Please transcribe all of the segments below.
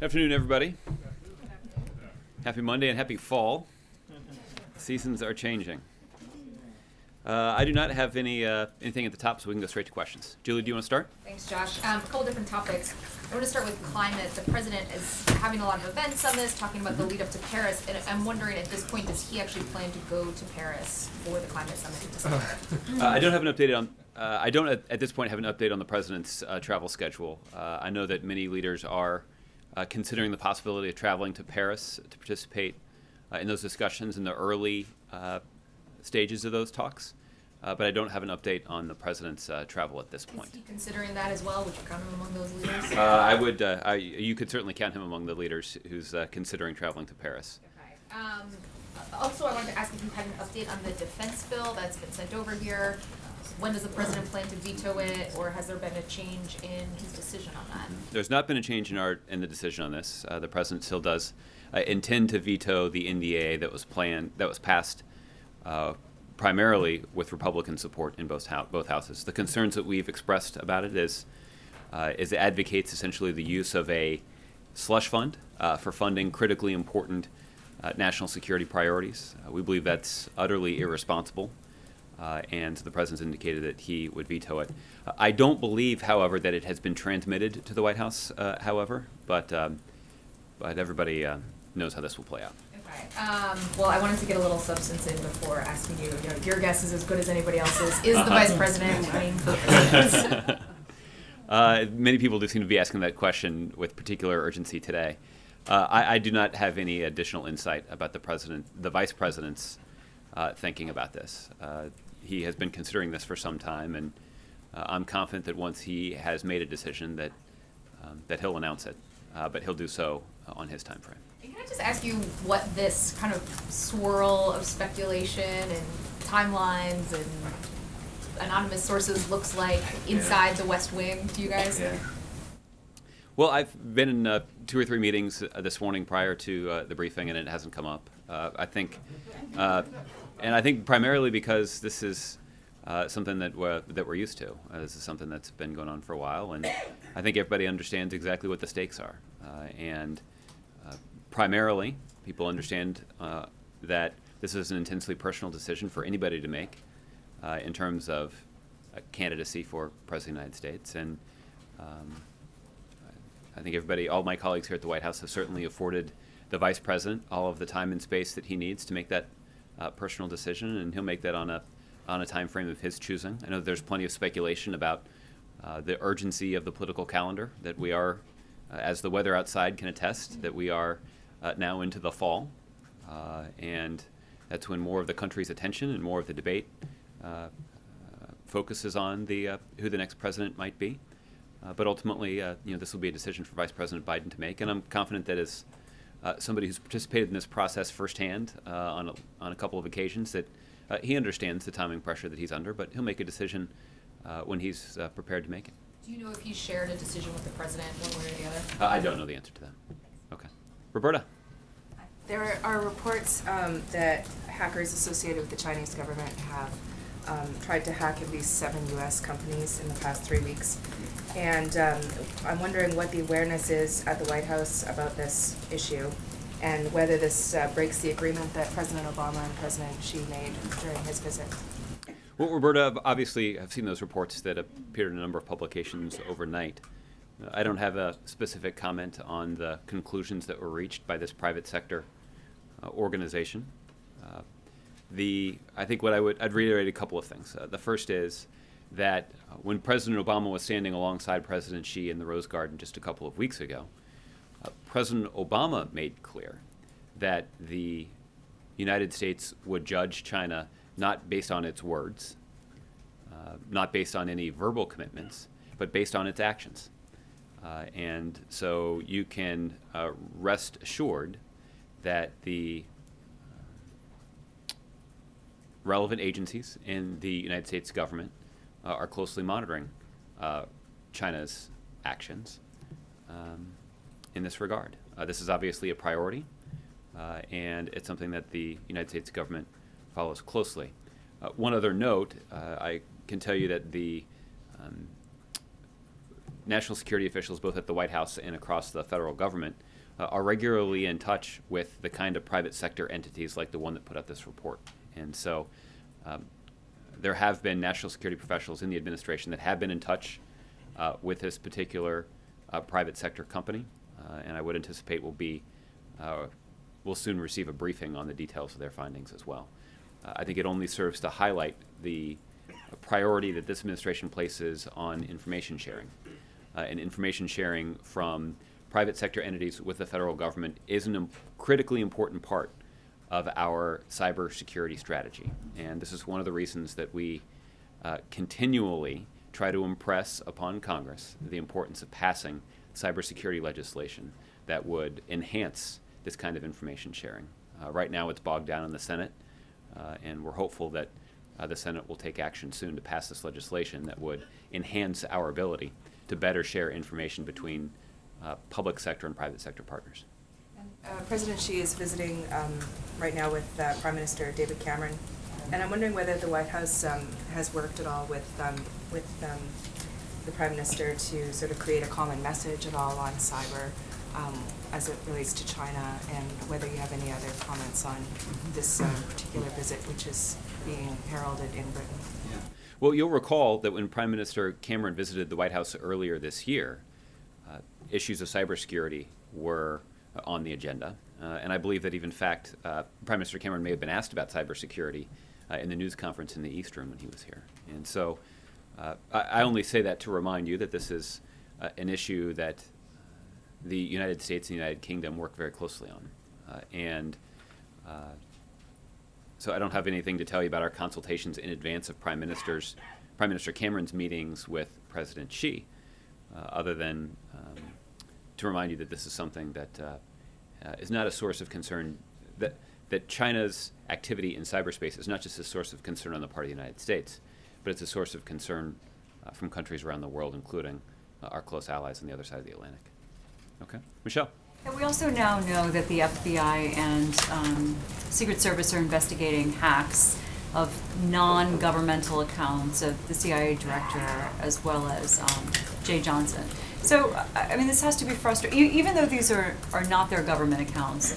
Afternoon, everybody. Happy Monday and happy fall. Seasons are changing. I do not have anything at the top, so we can go straight to questions. Julie, do you want to start? Thanks, Josh. A couple different topics. I want to start with climate. The president is having a lot of events on this, talking about the lead up to Paris, and I'm wondering at this point, does he actually plan to go to Paris for the climate summit in December? I don't have an update on. I don't at this point have an update on the president's travel schedule. I know that many leaders are considering the possibility of traveling to Paris to participate in those discussions in the early stages of those talks. But I don't have an update on the president's travel at this point. Is he considering that as well? Would you count him among those leaders? I would. You could certainly count him among the leaders who's considering traveling to Paris. Okay. Also, I wanted to ask if you had an update on the defense bill that's been sent over here. When does the president plan to veto it, or has there been a change in his decision on that? There's not been a change in the decision on this. The president still does intend to veto the NDAA that was passed primarily with Republican support in both houses. The concerns that we've expressed about it is it advocates essentially the use of a slush fund for funding critically important national security priorities. We believe that's utterly irresponsible. And the president's indicated that he would veto it. I don't believe, however, that it has been transmitted to the White House, but everybody knows how this will play out. Okay. Well, I wanted to get a little substance in before asking you. Your guess is as good as anybody else's. Is the vice president running for president? Many people do seem to be asking that question with particular urgency today. I do not have any additional insight about the vice president's thinking about this. He has been considering this for some time, and I'm confident that once he has made a decision that he'll announce it, but he'll do so on his time frame. And can I just ask you what this kind of swirl of speculation and timelines and anonymous sources looks like inside the West Wing to you guys? Yeah. Well, I've been in 2 or 3 meetings this morning prior to the briefing, and it hasn't come up. I think primarily because this is something that we're used to. This is something that's been going on for a while, and I think everybody understands exactly what the stakes are. And primarily, people understand that this is an intensely personal decision for anybody to make in terms of candidacy for President of the United States. And I think all my colleagues here at the White House have certainly afforded the Vice President all of the time and space that he needs to make that personal decision, and he'll make that on a time frame of his choosing. I know there's plenty of speculation about the urgency of the political calendar, that we are, as the weather outside can attest, that we are now into the fall, and that's when more of the country's attention and more of the debate focuses on who the next president might be. But ultimately, this will be a decision for Vice President Biden to make, and I'm confident that as somebody who's participated in this process firsthand on a couple of occasions, that he understands the timing pressure that he's under, but he'll make a decision when he's prepared to make it. Do you know if he shared a decision with the president one way or the other? I don't know the answer to that. Okay. Roberta? There are reports that hackers associated with the Chinese government have tried to hack at least 7 U.S. companies in the past 3 weeks. And I'm wondering what the awareness is at the White House about this issue, and whether this breaks the agreement that President Obama and President Xi made during his visit. Well, Roberta, obviously, I've seen those reports that appeared in a number of publications overnight. I don't have a specific comment on the conclusions that were reached by this private sector organization. I think I'd reiterate a couple of things. The first is that when President Obama was standing alongside President Xi in the Rose Garden just a couple of weeks ago, President Obama made clear that the United States would judge China not based on its words, not based on any verbal commitments, but based on its actions. And so you can rest assured that the relevant agencies in the United States government are closely monitoring China's actions in this regard. This is obviously a priority, and it's something that the United States government follows closely. One other note, I can tell you that national security officials, both at the White House and across the federal government, are regularly in touch with the kind of private sector entities like the one that put out this report. And so there have been national security professionals in the administration that have been in touch with this particular private sector company, and I would anticipate we'll soon receive a briefing on the details of their findings as well. I think it only serves to highlight the priority that this administration places on information sharing. And information sharing from private sector entities with the federal government is a critically important part of our cybersecurity strategy. And this is one of the reasons that we continually try to impress upon Congress the importance of passing cybersecurity legislation that would enhance this kind of information sharing. Right now it's bogged down in the Senate, and we're hopeful that the Senate will take action soon to pass this legislation that would enhance our ability to better share information between public sector and private sector partners. President Xi is visiting right now with Prime Minister David Cameron, and I'm wondering whether the White House has worked at all with the Prime Minister to sort of create a common message at all on cyber as it relates to China, and whether you have any other comments on this particular visit, which is being heralded in Britain. Yeah. Well, you'll recall that when Prime Minister Cameron visited the White House earlier this year, issues of cybersecurity were on the agenda. And I believe that even, in fact, Prime Minister Cameron may have been asked about cybersecurity in the news conference in the East Room when he was here. And so I only say that to remind you that this is an issue that the United States and the United Kingdom work very closely on. So I don't have anything to tell you about our consultations in advance of Prime Minister Cameron's meetings with President Xi, other than to remind you that this is something that is not a source of concern, that China's activity in cyberspace is not just a source of concern on the part of the United States, but it's a source of concern from countries around the world, including our close allies on the other side of the Atlantic. Okay. Michelle? And we also now know that the FBI and Secret Service are investigating hacks of non-governmental accounts of the CIA director as well as Jay Johnson. So, I mean, this has to be frustrating. Even though these are not their government accounts,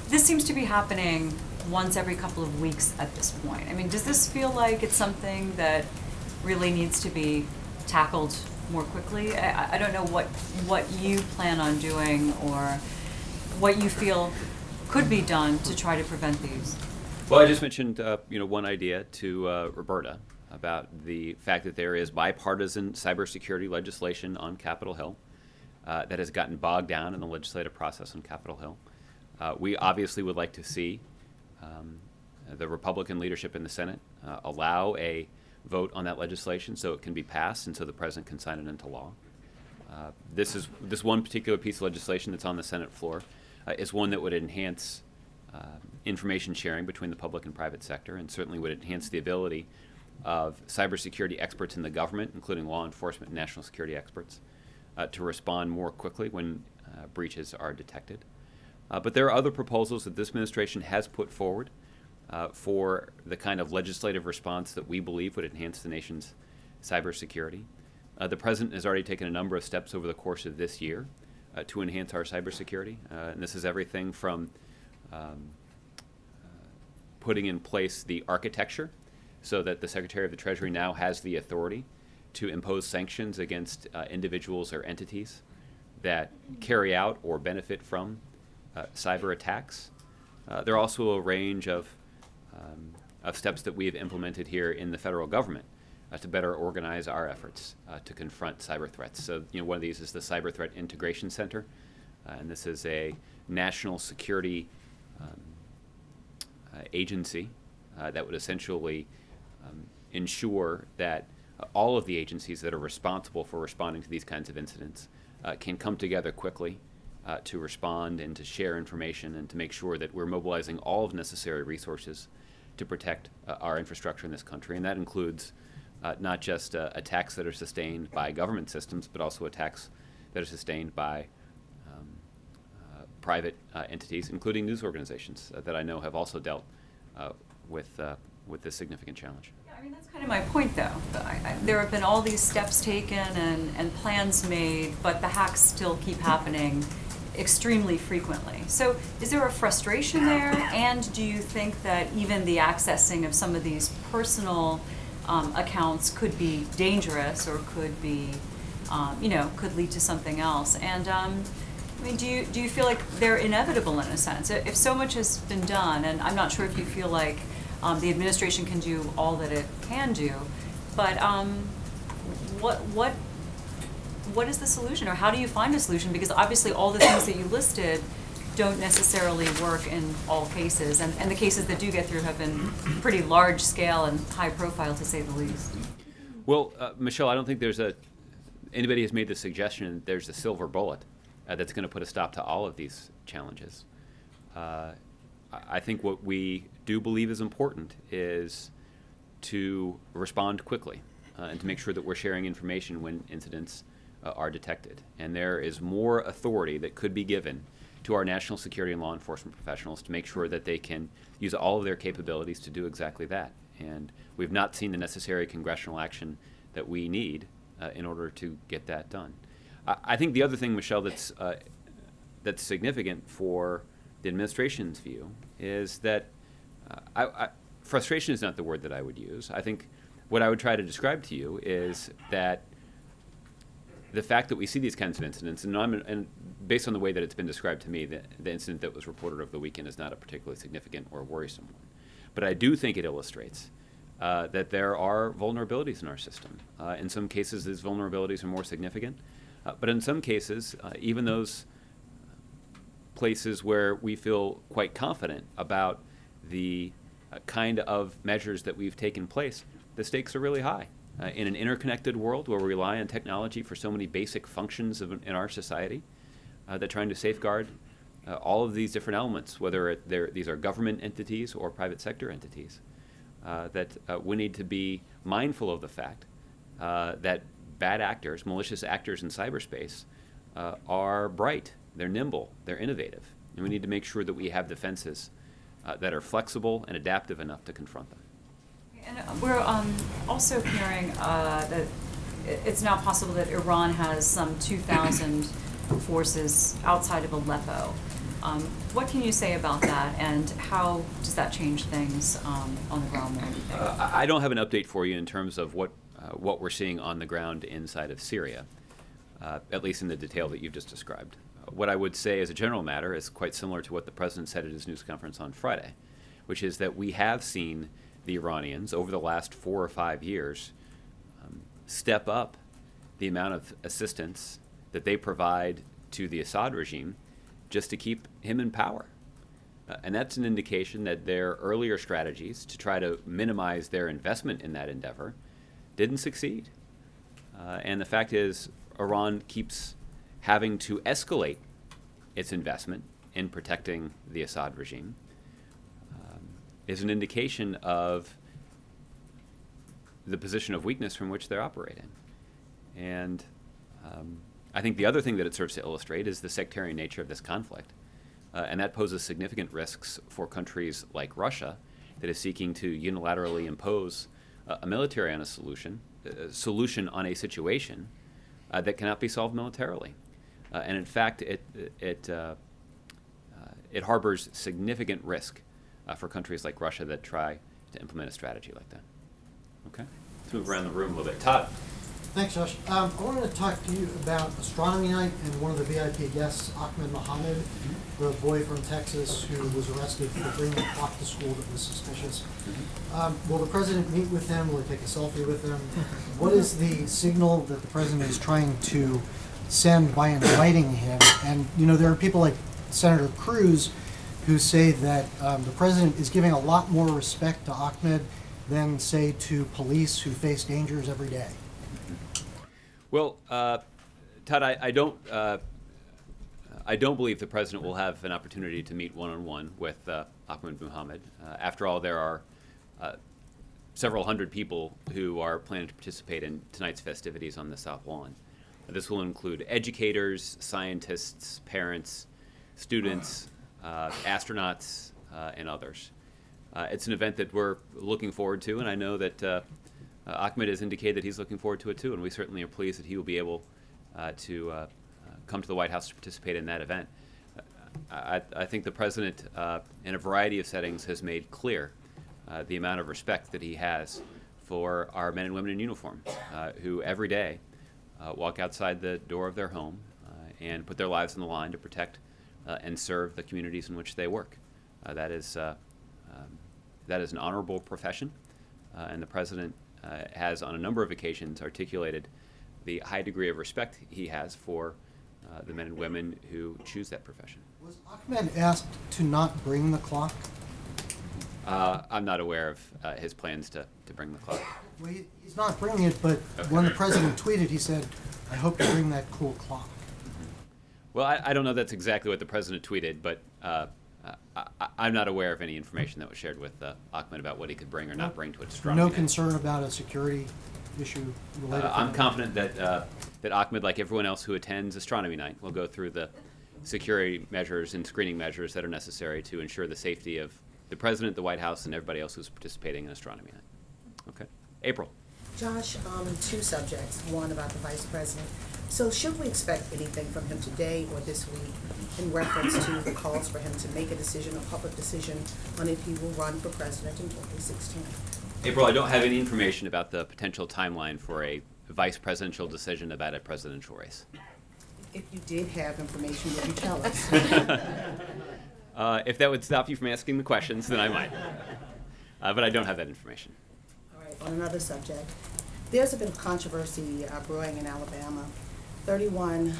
this seems to be happening once every couple of weeks at this point. I mean, does this feel like it's something that really needs to be tackled more quickly? I don't know what you plan on doing or what you feel could be done to try to prevent these. Well, I just mentioned one idea to Roberta about the fact that there is bipartisan cybersecurity legislation on Capitol Hill that has gotten bogged down in the legislative process on Capitol Hill. We obviously would like to see the Republican leadership in the Senate allow a vote on that legislation so it can be passed and so the president can sign it into law. This one particular piece of legislation that's on the Senate floor is one that would enhance information sharing between the public and private sector, and certainly would enhance the ability of cybersecurity experts in the government, including law enforcement and national security experts, to respond more quickly when breaches are detected. But there are other proposals that this administration has put forward for the kind of legislative response that we believe would enhance the nation's cybersecurity. The president has already taken a number of steps over the course of this year to enhance our cybersecurity. And this is everything from putting in place the architecture so that the Secretary of the Treasury now has the authority to impose sanctions against individuals or entities that carry out or benefit from cyber attacks. There are also a range of steps that we have implemented here in the federal government to better organize our efforts to confront cyber threats. So, one of these is the Cyber Threat Integration Center, and this is a national security agency that would essentially ensure that all of the agencies that are responsible for responding to these kinds of incidents can come together quickly to respond and to share information and to make sure that we're mobilizing all of necessary resources to protect our infrastructure in this country. And that includes not just attacks that are sustained by government systems, but also attacks that are sustained by private entities, including news organizations that I know have also dealt with this significant challenge. Yeah, I mean, that's kind of my point, though. There have been all these steps taken and plans made, but the hacks still keep happening extremely frequently. So is there a frustration there? And do you think that even the accessing of some of these personal accounts could be dangerous or could be, could lead to something else? And I mean, do you feel like they're inevitable in a sense? If so much has been done, and I'm not sure if you feel like the administration can do all that it can do, but what is the solution, or how do you find a solution? Because obviously all the things that you listed don't necessarily work in all cases, and the cases that do get through have been pretty large scale and high profile, to say the least. Well, Michelle, I don't think anybody has made the suggestion that there's a silver bullet that's going to put a stop to all of these challenges. I think what we do believe is important is to respond quickly and to make sure that we're sharing information when incidents are detected. And there is more authority that could be given to our national security and law enforcement professionals to make sure that they can use all of their capabilities to do exactly that. And we've not seen the necessary congressional action that we need in order to get that done. I think the other thing, Michelle, that's significant for the administration's view is that frustration is not the word that I would use. I think what I would try to describe to you is that the fact that we see these kinds of incidents, and based on the way that it's been described to me, the incident that was reported over the weekend is not a particularly significant or worrisome one. But I do think it illustrates that there are vulnerabilities in our system. In some cases, these vulnerabilities are more significant. But in some cases, even those places where we feel quite confident about the kind of measures that we've taken place, the stakes are really high. In an interconnected world where we rely on technology for so many basic functions in our society, that trying to safeguard all of these different elements, whether these are government entities or private sector entities, that we need to be mindful of the fact that bad actors, malicious actors in cyberspace, are bright, they're nimble, they're innovative, and we need to make sure that we have defenses that are flexible and adaptive enough to confront them. And we're also hearing that it's now possible that Iran has some 2,000 forces outside of Aleppo. What can you say about that, and how does that change things on the ground there, do you think? I don't have an update for you in terms of what we're seeing on the ground inside of Syria, at least in the detail that you've just described. What I would say as a general matter is quite similar to what the President said at his news conference on Friday, which is that we have seen the Iranians over the last 4 or 5 years step up the amount of assistance that they provide to the Assad regime just to keep him in power. And that's an indication that their earlier strategies to try to minimize their investment in that endeavor didn't succeed. And the fact is, Iran keeps having to escalate its investment in protecting the Assad regime is an indication of the position of weakness from which they're operating. And I think the other thing that it serves to illustrate is the sectarian nature of this conflict. And that poses significant risks for countries like Russia that is seeking to unilaterally impose a military on a solution on a situation that cannot be solved militarily. And in fact, it harbors significant risk for countries like Russia that try to implement a strategy like that. Okay, let's move around the room a little bit. Todd. Thanks, Josh. I wanted to talk to you about Astronomy Night and one of the VIP guests, Ahmed Mohammed, the boy from Texas who was arrested for bringing a clock to school that was suspicious. Will the president meet with him? Will he take a selfie with him? What is the signal that the president is trying to send by inviting him? And, you know, there are people like Senator Cruz who say that the president is giving a lot more respect to Ahmed than, say, to police who face dangers every day. Well, Todd, I don't believe the president will have an opportunity to meet one-on-one with Ahmed Mohammed. After all, there are several hundred people who are planning to participate in tonight's festivities on the South Lawn. This will include educators, scientists, parents, students, astronauts, and others. it's an event that we're looking forward to, and I know that Ahmed has indicated that he's looking forward to it too, and we certainly are pleased that he will be able to come to the White House to participate in that event. I think the president, in a variety of settings, has made clear the amount of respect that he has for our men and women in uniform, who every day walk outside the door of their home and put their lives on the line to protect and serve the communities in which they work. That is an honorable profession, and the president has on a number of occasions articulated the high degree of respect he has for the men and women who choose that profession. Was Ahmed asked to not bring the clock? I'm not aware of his plans to bring the clock. Well, he's not bringing it, but when the president tweeted, he said, "I hope to bring that cool clock." Well, I don't know that's exactly what the president tweeted, but I'm not aware of any information that was shared with Ahmed about what he could bring or not bring to astronomy. No Night. concern about a security issue related to I'm that? confident that Ahmed, like everyone else who attends Astronomy Night, will go through the security measures and screening measures that are necessary to ensure the safety of the president, the White House, and everybody else who's participating in Astronomy Night. Okay. April. Josh, two subjects, one about the vice president. So should we expect anything from him today or this week in reference to the calls for him to make a decision, a public decision, on if he will run for president in 2016? April, I don't have any information about the potential timeline for a vice presidential decision about a presidential race. If you did have information, would you tell us? If that would stop you from asking the questions, then I might. But I don't have that information. All right, on another subject, there's a bit of controversy brewing in Alabama. 31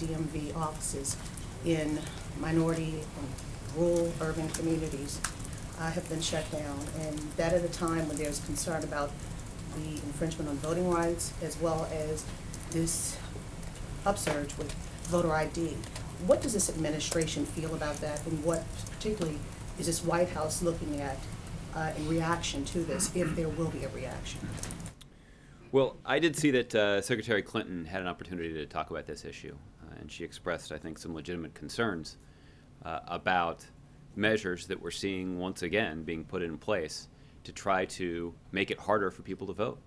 DMV offices in minority and rural urban communities have been shut down, and that at a time when there's concern about the infringement on voting rights as well as this upsurge with voter ID. What does this administration feel about that, and what particularly is this White House looking at in reaction to this, if there will be a reaction? Well, I did see that Secretary Clinton had an opportunity to talk about this issue, and she expressed, I think, some legitimate concerns about measures that we're seeing once again being put in place to try to make it harder for people to vote.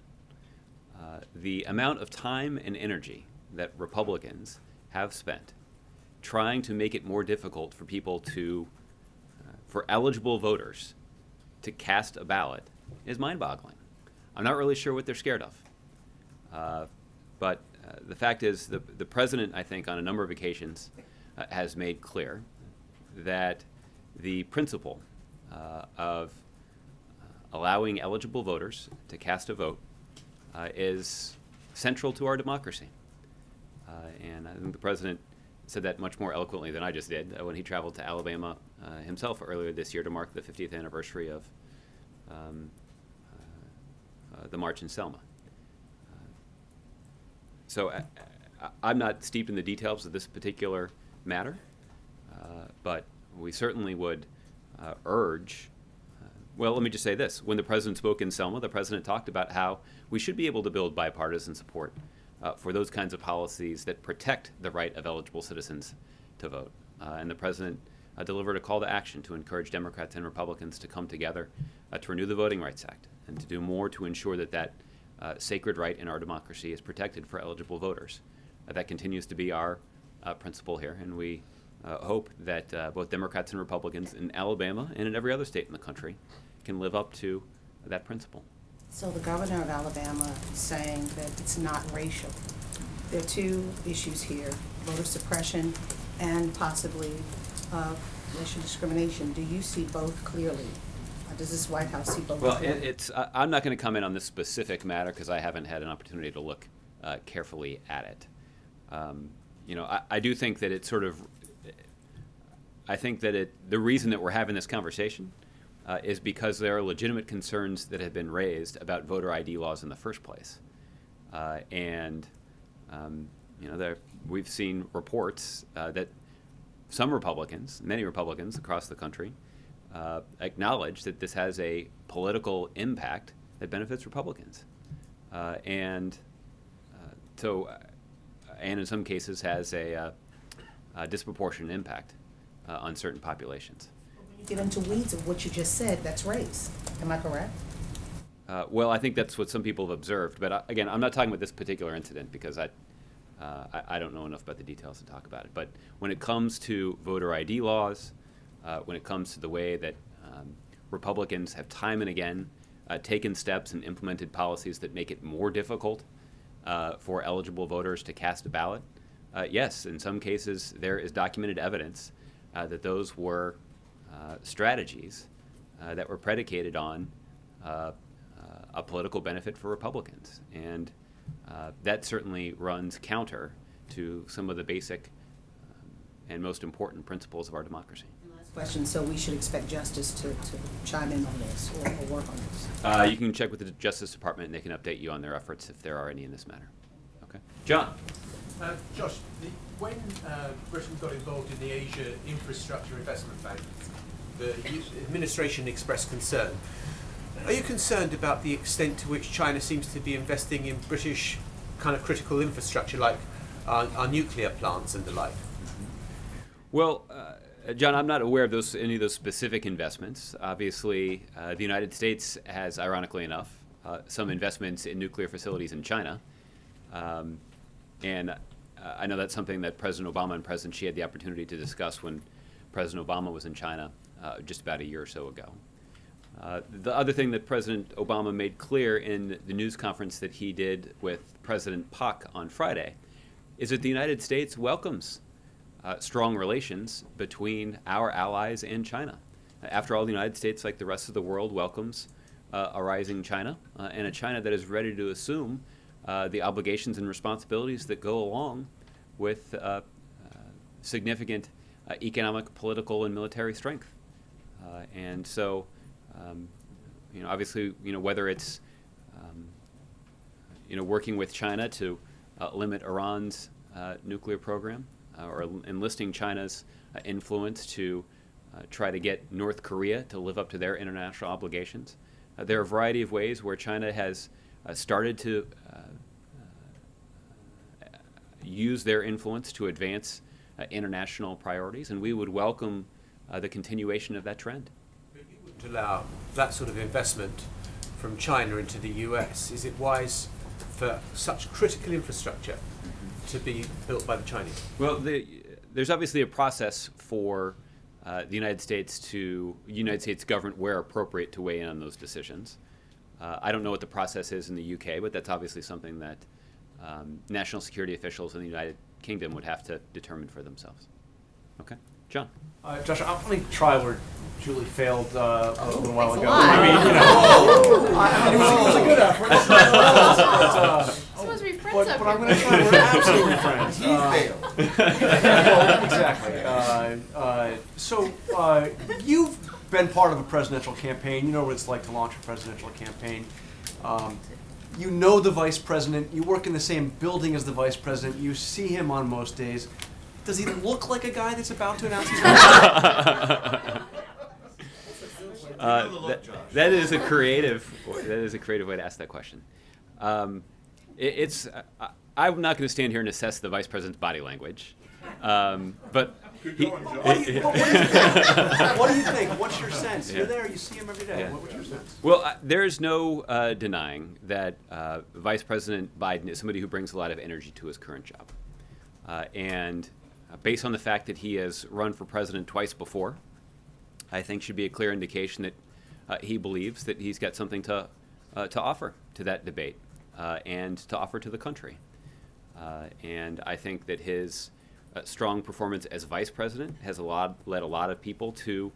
The amount of time and energy that Republicans have spent trying to make it more difficult for people to, for eligible voters to cast a ballot is mind-boggling. I'm not really sure what they're scared of. But the fact is, the president, I think, on a number of occasions has made clear that the principle of allowing eligible voters to cast a vote is central to our democracy. And I think the president said that much more eloquently than I just did when he traveled to Alabama himself earlier this year to mark the 50th anniversary of the March in Selma. So I'm not steeped in the details of this particular matter, but we certainly would urge, well, let me just say this. When the president spoke in Selma, the president talked about how we should be able to build bipartisan support for those kinds of policies that protect the right of eligible citizens to vote. And the president delivered a call to action to encourage Democrats and Republicans to come together to renew the Voting Rights Act and to do more to ensure that that sacred right in our democracy is protected for eligible voters. That continues to be our principle here, and we hope that both Democrats and Republicans in Alabama and in every other state in the country can live up to that principle. So the governor of Alabama is saying that it's not racial. There are two issues here, voter suppression and possibly racial discrimination. Do you see both clearly? Does this White House see both Well, clearly? I'm not going to comment on this specific matter because I haven't had an opportunity to look carefully at it. I do think that it's sort of, I think that the reason that we're having this conversation is because there are legitimate concerns that have been raised about voter ID laws in the first place. We've seen reports that some Republicans, many Republicans across the country, acknowledge that this has a political impact that benefits Republicans. And in some cases has a disproportionate impact on certain populations. When Get into weeds of what you just said, that's race. Am I correct? Well, I think that's what some people have observed. But again, I'm not talking about this particular incident because I don't know enough about the details to talk about it. But when it comes to voter ID laws, when it comes to the way that Republicans have time and again taken steps and implemented policies that make it more difficult for eligible voters to cast a ballot, yes, in some cases there is documented evidence that those were strategies that were predicated on a political benefit for Republicans. And that certainly runs counter to some of the basic and most important principles of our democracy. Last question, so we should expect Justice to chime in on this or work on this? You can check with the Justice Department and they can update you on their efforts if there are any in this matter. Okay. John. Josh, when Britain got involved in the Asia Infrastructure Investment Bank, the administration expressed concern. Are you concerned about the extent to which China seems to be investing in British kind of critical infrastructure, like our nuclear plants and the like? Well, John, I'm not aware of any of those specific investments. Obviously, the United States has, ironically enough, some investments in nuclear facilities in China. And I know that's something that President Obama and President Xi had the opportunity to discuss when President Obama was in China just about a year or so ago. The other thing that President Obama made clear in the news conference that he did with President Pak on Friday is that the United States welcomes strong relations between our allies and China. After all, the United States, like the rest of the world, welcomes a rising China and a China that is ready to assume the obligations and responsibilities that go along with significant economic, political, and military strength. And so, obviously, whether it's, working with China to limit Iran's nuclear program or enlisting China's influence to try to get North Korea to live up to their international obligations. There are a variety of ways where China has started to use their influence to advance international priorities, and we would welcome the continuation of that trend. But you wouldn't allow that sort of investment from China into the US. Is it wise for such critical infrastructure to be built by the Chinese? Well, there's obviously a process for the United States government, where appropriate, to weigh in on those decisions. I don't know what the process is in the UK, but that's obviously something that national security officials in the United Kingdom would have to determine for themselves. Okay, John. Josh, I'm going to try where Julie failed a little while ago. lot. I mean, it was a good effort. Supposed to be friends up But I'm here. going to try where absolutely friends. He failed. Well, exactly. So you've been part of a presidential campaign. You know what it's like to launch a presidential campaign. You know the vice president. You work in the same building as the vice president. You see him on most days. Does he look like a guy that's about to announce he's That is a creative way to ask that question. I'm not going to stand here and assess the vice president's body language, but What do you think? What's your sense? You're there. You see him every day. Yeah. What's your sense? Well, there's no denying that Vice President Biden is somebody who brings a lot of energy to his current job, and based on the fact that he has run for president twice before, I think should be a clear indication that he believes that he's got something to offer to that debate and to offer to the country. And I think that his strong performance as vice president has led a lot of people to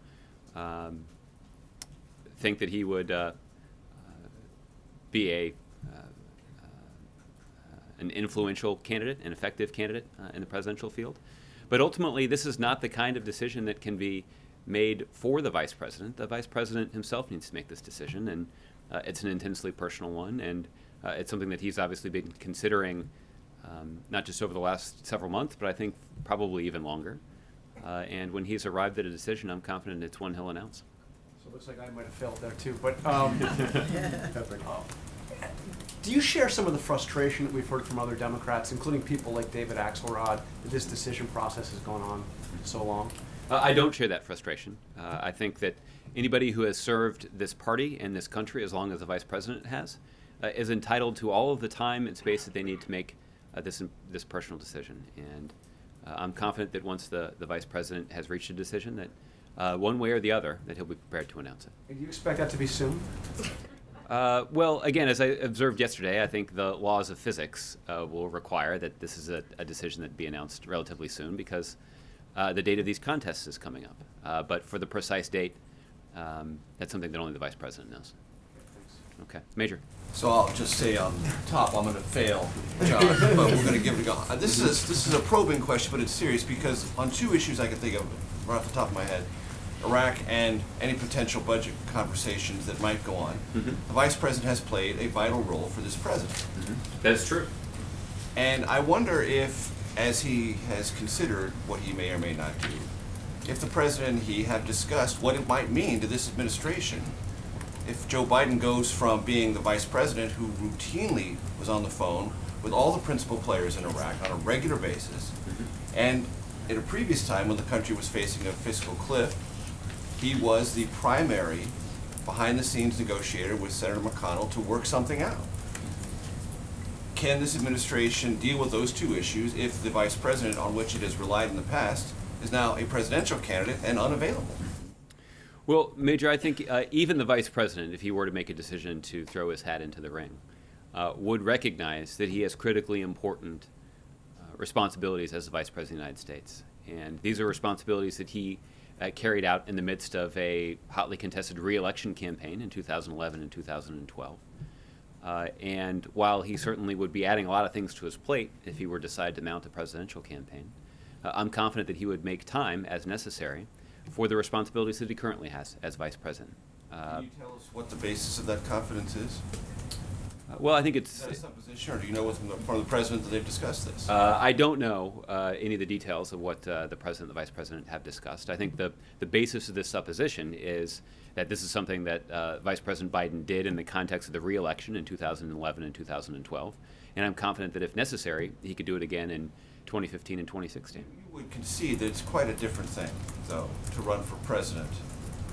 think that he would be an influential candidate, an effective candidate in the presidential field. But ultimately, this is not the kind of decision that can be made for the vice president. The vice president himself needs to make this decision, and it's an intensely personal one, and it's something that he's obviously been considering not just over the last several months, but I think probably even longer. And when he's arrived at a decision, I'm confident it's one he'll announce. So it looks like I might have failed there too. But do you share some of the frustration that we've heard from other Democrats, including people like David Axelrod, that this decision process has gone on so long? I don't share that frustration. I think that anybody who has served this party and this country as long as the vice president has is entitled to all of the time and space that they need to make this personal decision. And I'm confident that once the vice president has reached a decision, that one way or the other, that he'll be prepared to announce it. And do you expect that to be soon? Well, again, as I observed yesterday, I think the laws of physics will require that this is a decision that be announced relatively soon, because the date of these contests is coming up. But for the precise date, that's something that only the vice president knows. Okay, Major. So I'll just say on top, I'm going to fail, John, but we're going to give it a go. This is a probing question, but it's serious, because on two issues I can think of right off the top of my head, Iraq and any potential budget conversations that might go on, the vice president has played a vital role for this president. That is true. And I wonder if, as he has considered what he may or may not do, if the president and he have discussed what it might mean to this administration if Joe Biden goes from being the vice president who routinely was on the phone with all the principal players in Iraq on a regular basis, and in a previous time when the country was facing a fiscal cliff, he was the primary behind-the-scenes negotiator with Senator McConnell to work something out. Can this administration deal with those two issues if the vice president on which it has relied in the past is now a presidential candidate and unavailable? Well, Major, I think even the vice president, if he were to make a decision to throw his hat into the ring, would recognize that he has critically important responsibilities as the vice president of the United States. And these are responsibilities that he carried out in the midst of a hotly contested re-election campaign in 2011 and 2012. And while he certainly would be adding a lot of things to his plate if he were to decide to mount a presidential campaign, I'm confident that he would make time as necessary for the responsibilities that he currently has as vice president. Can you tell us what the basis of that confidence is? Well, I think Is that a supposition, or do you know from the president that they've discussed this? I don't know any of the details of what the president and the vice president have discussed. I think the basis of this supposition is that this is something that Vice President Biden did in the context of the re-election in 2011 and 2012, and I'm confident that if necessary, he could do it again in 2015 and 2016. You would concede that it's quite a different thing, though, to run for president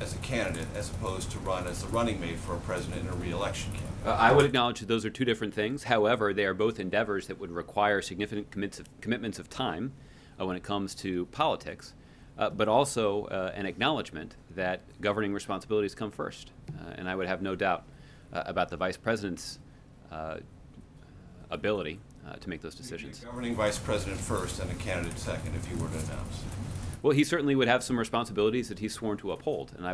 as a candidate as opposed to run as the running mate for a president in a re-election campaign. I would acknowledge that those are two different things. However, they are both endeavors that would require significant commitments of time when it comes to politics, but also an acknowledgement that governing responsibilities come first. And I would have no doubt about the vice president's ability to make those decisions. A governing vice president first and a candidate second if you were to announce. Well, he certainly would have some responsibilities that he's sworn to uphold, and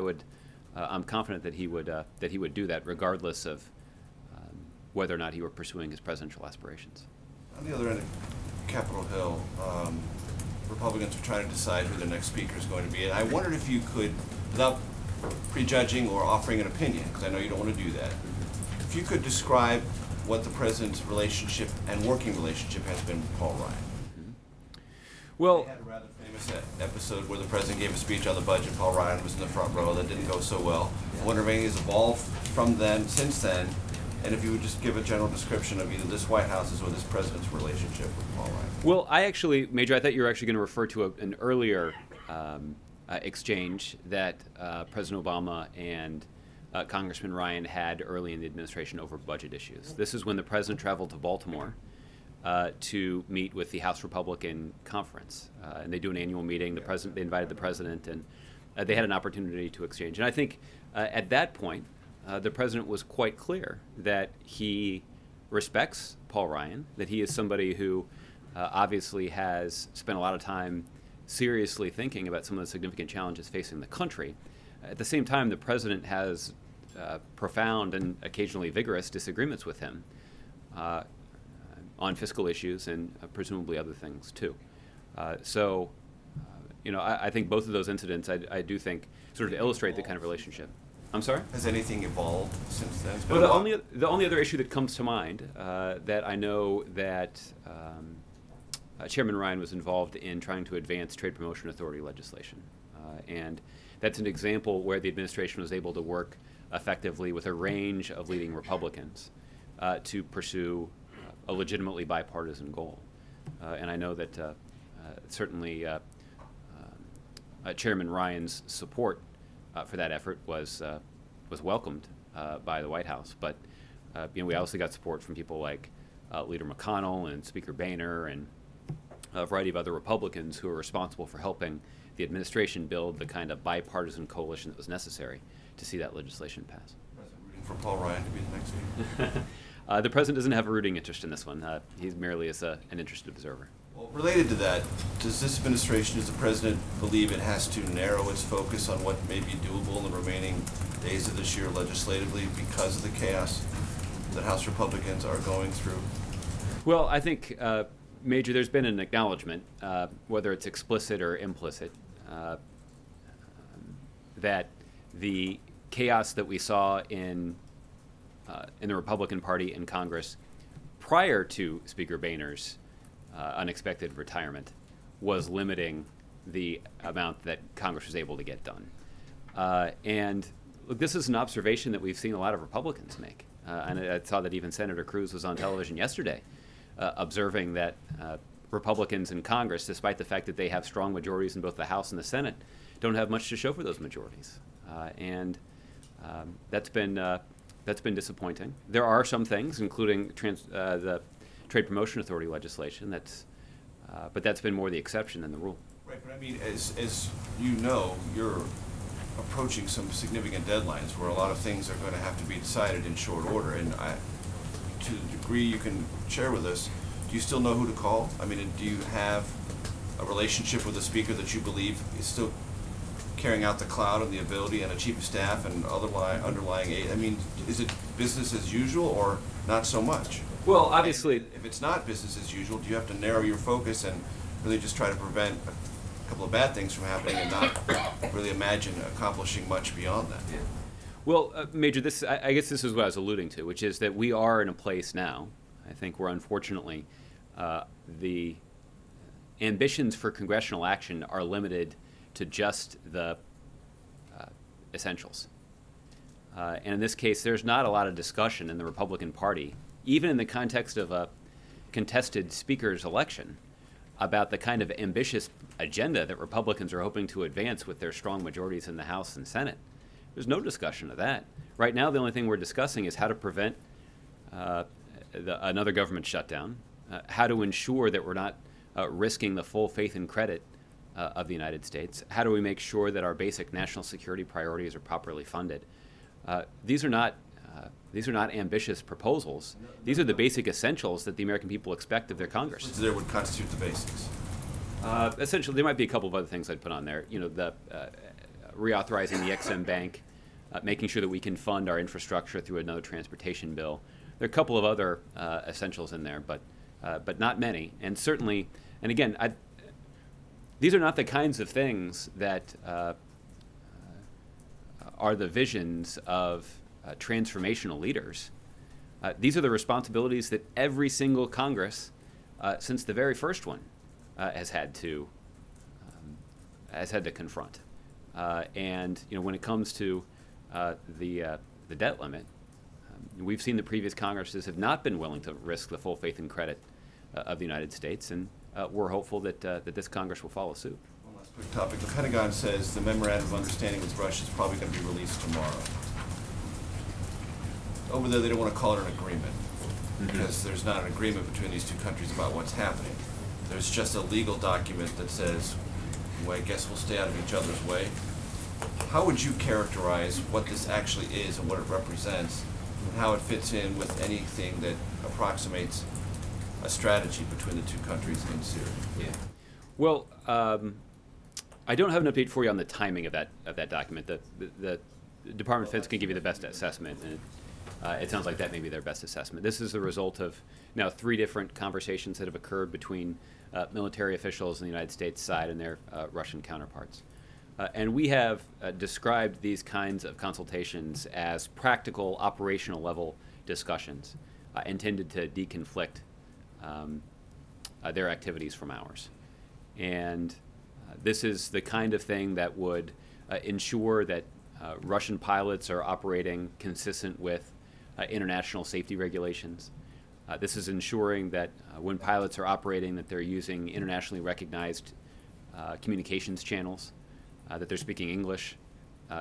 I'm confident that he would do that regardless of whether or not he were pursuing his presidential aspirations. On the other end of Capitol Hill, Republicans are trying to decide who the next speaker is going to be, and I wondered if you could, without prejudging or offering an opinion, because I know you don't want to do that, if you could describe what the president's relationship and working relationship has been with Paul Ryan. Well, We had a rather famous episode where the president gave a speech on the budget. Paul Ryan was in the front row. That didn't go so well. I wonder if anything has evolved from then, since then, and if you would just give a general description of either this White House's or this president's relationship with Paul Ryan. well, Major, I thought you were actually going to refer to an earlier exchange that President Obama and Congressman Ryan had early in the administration over budget issues. This is when the president traveled to Baltimore to meet with the House Republican Conference, and they do an annual meeting. They invited the president, and they had an opportunity to exchange. And I think at that point, the president was quite clear that he respects Paul Ryan, that he is somebody who obviously has spent a lot of time seriously thinking about some of the significant challenges facing the country. At the same time, the president has profound and occasionally vigorous disagreements with him on fiscal issues and presumably other things too. I think both of those incidents, I do think, sort of illustrate the kind of relationship. I'm sorry? Has anything evolved since then? It's been Well, a while. the only other issue that comes to mind that I know that Chairman Ryan was involved in trying to advance Trade Promotion Authority legislation. And that's an example where the administration was able to work effectively with a range of leading Republicans to pursue a legitimately bipartisan goal. And I know that certainly Chairman Ryan's support for that effort was welcomed by the White House. But we also got support from people like Leader McConnell and Speaker Boehner and a variety of other Republicans who are responsible for helping the administration build the kind of bipartisan coalition that was necessary to see that legislation pass. President rooting for Paul Ryan to be the next speaker. The president doesn't have a rooting interest in this one. He's merely as an interested observer. Well, related to that, does this administration, does the president believe it has to narrow its focus on what may be doable in the remaining days of this year legislatively because of the chaos that House Republicans are going through? Well, I think, Major, there's been an acknowledgement, whether it's explicit or implicit, that the chaos that we saw in the Republican Party in Congress prior to Speaker Boehner's unexpected retirement was limiting the amount that Congress was able to get done. And look, this is an observation that we've seen a lot of Republicans make. And I saw that even Senator Cruz was on television yesterday observing that Republicans in Congress, despite the fact that they have strong majorities in both the House and the Senate, don't have much to show for those majorities. And that's been disappointing. There are some things, including the Trade Promotion Authority legislation, but that's been more the exception than the rule. Right, but I mean, as you know, you're approaching some significant deadlines where a lot of things are going to have to be decided in short order. And to the degree you can share with us, do you still know who to call? I mean, do you have a relationship with the speaker that you believe is still carrying out the cloud and the ability and a chief of staff and underlying aid? I mean, is it business as usual or not so much? Well, obviously, And if it's not business as usual, do you have to narrow your focus and really just try to prevent a couple of bad things from happening and not really imagine accomplishing much beyond that? yeah. Well, Major, I guess this is what I was alluding to, which is that we are in a place now, I think, where unfortunately the ambitions for congressional action are limited to just the essentials. And in this case, there's not a lot of discussion in the Republican Party, even in the context of a contested speaker's election, about the kind of ambitious agenda that Republicans are hoping to advance with their strong majorities in the House and Senate. There's no discussion of that. Right now, the only thing we're discussing is how to prevent another government shutdown, how to ensure that we're not risking the full faith and credit of the United States, how do we make sure that our basic national security priorities are properly funded. These are not ambitious proposals. These are the basic essentials that the American people expect of their Congress. So there would constitute the basics. Essentially, there might be a couple of other things I'd put on there. The reauthorizing the Ex-Im Bank, making sure that we can fund our infrastructure through another transportation bill. There are a couple of other essentials in there, but not many. And certainly, and again, these are not the kinds of things that are the visions of transformational leaders. These are the responsibilities that every single Congress, since the very first one, has had to confront. And when it comes to the debt limit, we've seen the previous Congresses have not been willing to risk the full faith and credit of the United States, and we're hopeful that this Congress will follow suit. One last quick topic. The Pentagon says the memorandum of understanding with Russia is probably going to be released tomorrow. Over there, they don't want to call it an agreement because there's not an agreement between these two countries about what's happening. There's just a legal document that says, well, I guess we'll stay out of each other's way. How would you characterize what this actually is and what it represents and how it fits in with anything that approximates a strategy between the two countries in Syria? Yeah. Well, I don't have an update for you on the timing of that document. The Department of Defense can give you the best assessment, and it sounds like that may be their best assessment. This is the result of now 3 different conversations that have occurred between military officials on the United States side and their Russian counterparts. And we have described these kinds of consultations as practical, operational level discussions intended to deconflict their activities from ours. And this is the kind of thing that would ensure that Russian pilots are operating consistent with international safety regulations. This is ensuring that when pilots are operating, that they're using internationally recognized communications channels that they're speaking English,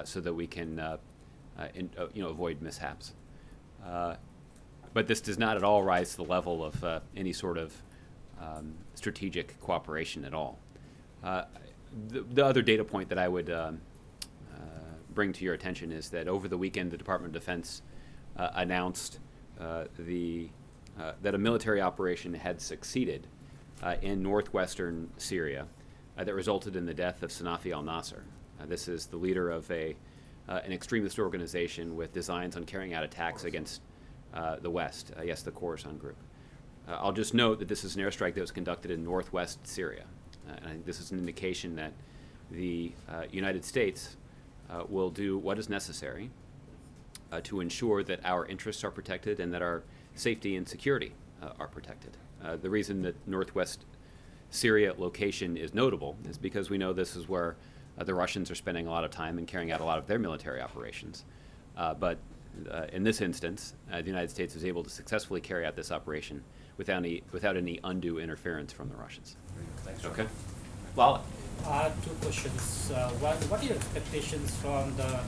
so that we can avoid mishaps. But this does not at all rise to the level of any sort of strategic cooperation at all. The other data point that I would bring to your attention is that over the weekend, the Department of Defense announced that a military operation had succeeded in northwestern Syria that resulted in the death of Sanafi al-Nasser. This is the leader of an extremist organization with designs on carrying out attacks against the West, yes, the Khorasan group. I'll just note that this is an airstrike that was conducted in northwest Syria. And I think this is an indication that the United States will do what is necessary to ensure that our interests are protected and that our safety and security are protected. The reason that northwest Syria location is notable is because we know this is where the Russians are spending a lot of time and carrying out a lot of their military operations. But in this instance, the United States was able to successfully carry out this operation without any undue interference from the Russians. Thanks, Okay. Lala. Two questions. One, what are your expectations from the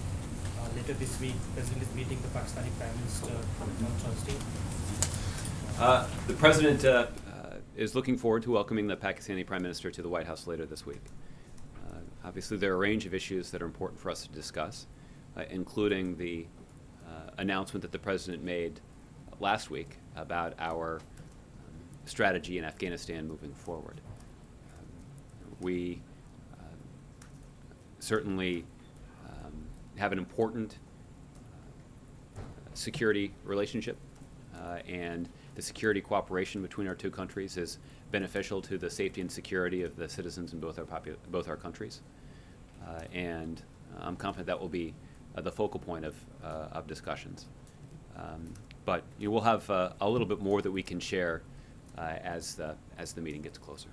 later this week, President is meeting the Pakistani Prime Minister on Thursday? The President is looking forward to welcoming the Pakistani Prime Minister to the White House later this week. Obviously, there are a range of issues that are important for us to discuss, including the announcement that the President made last week about our strategy in Afghanistan moving forward. We certainly have an important security relationship, and the security cooperation between our two countries is beneficial to the safety and security of the citizens in both our countries. And I'm confident that will be the focal point of discussions. But we'll have a little bit more that we can share as the meeting gets closer.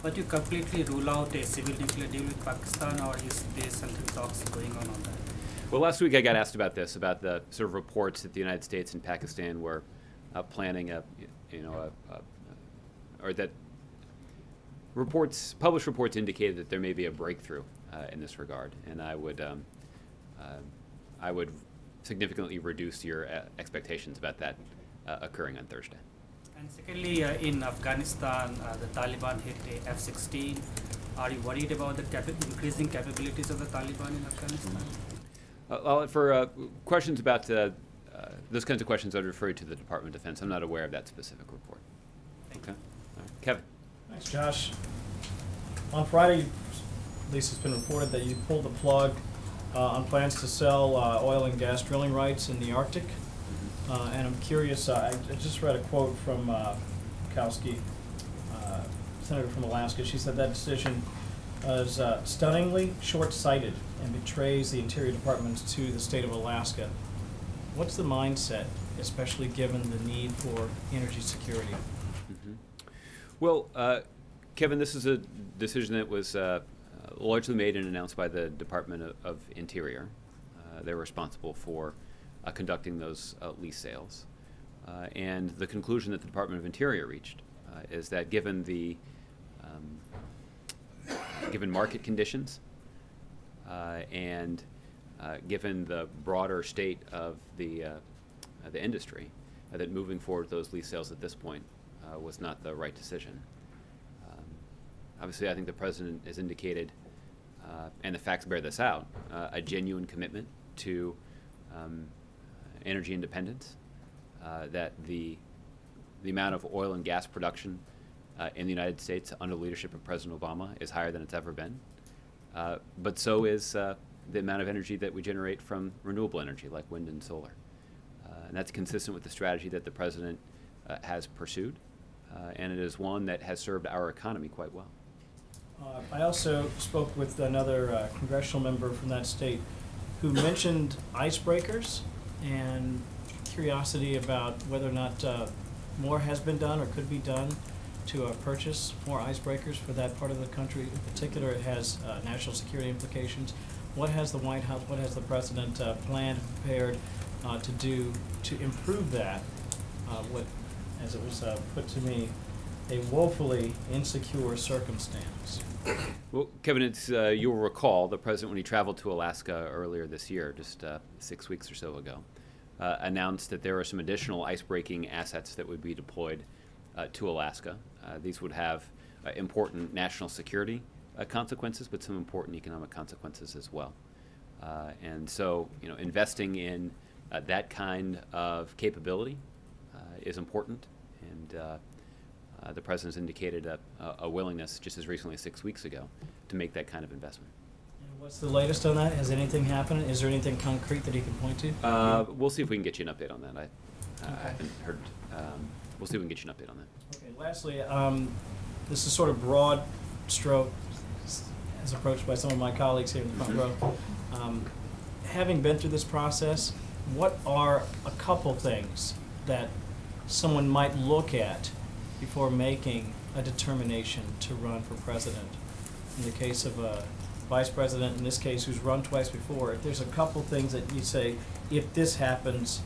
But you completely rule out a civil nuclear deal with Pakistan, or is there something talks going on that? Well, last week I got asked about this, about the sort of reports that the United States and Pakistan were planning or that published reports indicated that there may be a breakthrough in this regard, and I would significantly reduce your expectations about that occurring on Thursday. And secondly, in Afghanistan, the Taliban hit a F-16. Are you worried about the increasing capabilities of the Taliban in Afghanistan? For questions about those kinds of questions, I'd refer you to the Department of Defense. I'm not aware of that specific report. Okay. All right. Kevin. Thanks, Josh. On Friday, at least it's been reported that you pulled the plug on plans to sell oil and gas drilling rights in the Arctic. And I'm curious, I just read a quote from Kowski, Senator from Alaska. She said that decision is stunningly short-sighted and betrays the Interior Department to the state of Alaska. What's the mindset, especially given the need for energy security? Mm-hmm. Well, Kevin, this is a decision that was largely made and announced by the Department of Interior. They're responsible for conducting those lease sales. And the conclusion that the Department of Interior reached is that given market conditions and given the broader state of the industry, that moving forward with those lease sales at this point was not the right decision. Obviously, I think the President has indicated, and the facts bear this out, a genuine commitment to energy independence, that the amount of oil and gas production in the United States under the leadership of President Obama is higher than it's ever been. But so is the amount of energy that we generate from renewable energy like wind and solar. And that's consistent with the strategy that the President has pursued, and it is one that has served our economy quite well. I also spoke with another congressional member from that state who mentioned icebreakers and curiosity about whether or not more has been done or could be done to purchase more icebreakers for that part of the country. In particular, it has national security implications. What has the White House, what has the President planned and prepared to do to improve that, what, as it was put to me, a woefully insecure circumstance? Well, Kevin, it's, you'll recall the president, when he traveled to Alaska earlier this year, just 6 weeks or so ago, announced that there are some additional ice-breaking assets that would be deployed to Alaska. These would have important national security consequences, but some important economic consequences as well. And so, investing in that kind of capability is important, and the president's indicated a willingness just as recently as 6 weeks ago to make that kind of investment. And what's the latest on that? Has anything happened? Is there anything concrete that he can point to? We'll see if we can get you an update on that. I haven't heard. We'll see if we can get you an update on that. Okay, lastly, this is sort of broad stroke as approached by some of my colleagues here in the front row. Having been through this process, what are a couple things that someone might look at before making a determination to run for president? In the case of a vice president, in this case, who's run twice before, if there's a couple things that you say, if this happens,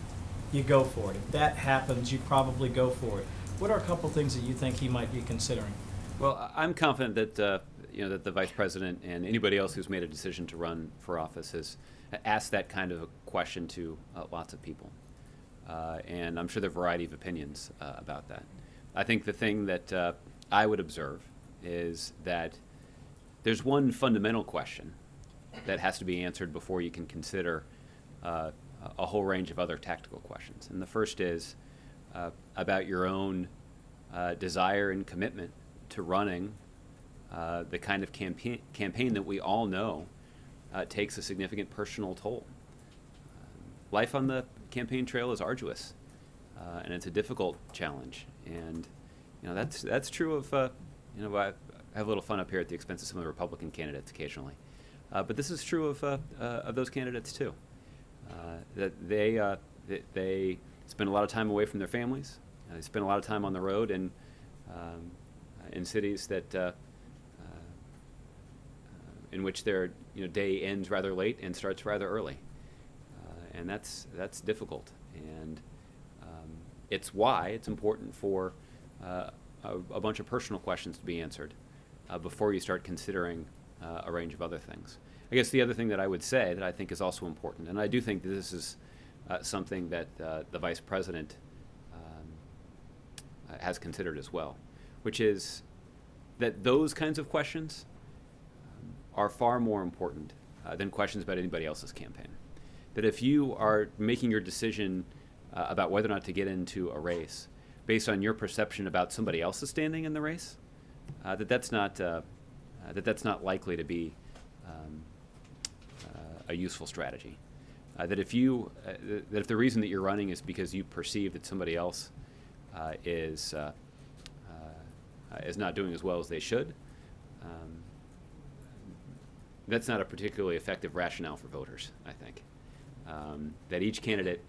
you go for it. If that happens, you probably go for it. What are a couple things that you think he might be considering? Well, I'm confident that that the vice president and anybody else who's made a decision to run for office has asked that kind of a question to lots of people, and I'm sure there are a variety of opinions about that. I think the thing that I would observe is that there's one fundamental question that has to be answered before you can consider a whole range of other tactical questions. And the first is about your own desire and commitment to running the kind of campaign that we all know takes a significant personal toll. Life on the campaign trail is arduous, and it's a difficult challenge. And that's true of I have a little fun up here at the expense of some of the Republican candidates occasionally, but this is true of those candidates too. That they spend a lot of time away from their families. They spend a lot of time on the road and in cities that in which their day ends rather late and starts rather early, and that's difficult. And it's why it's important for a bunch of personal questions to be answered before you start considering a range of other things. I guess the other thing that I would say that I think is also important, and I do think that this is something that the vice president has considered as well, which is that those kinds of questions are far more important than questions about anybody else's campaign. That if you are making your decision about whether or not to get into a race based on your perception about somebody else's standing in the race, that's not likely to be a useful strategy. That if the reason that you're running is because you perceive that somebody else is not doing as well as they should, that's not a particularly effective rationale for voters, I think. That each candidate,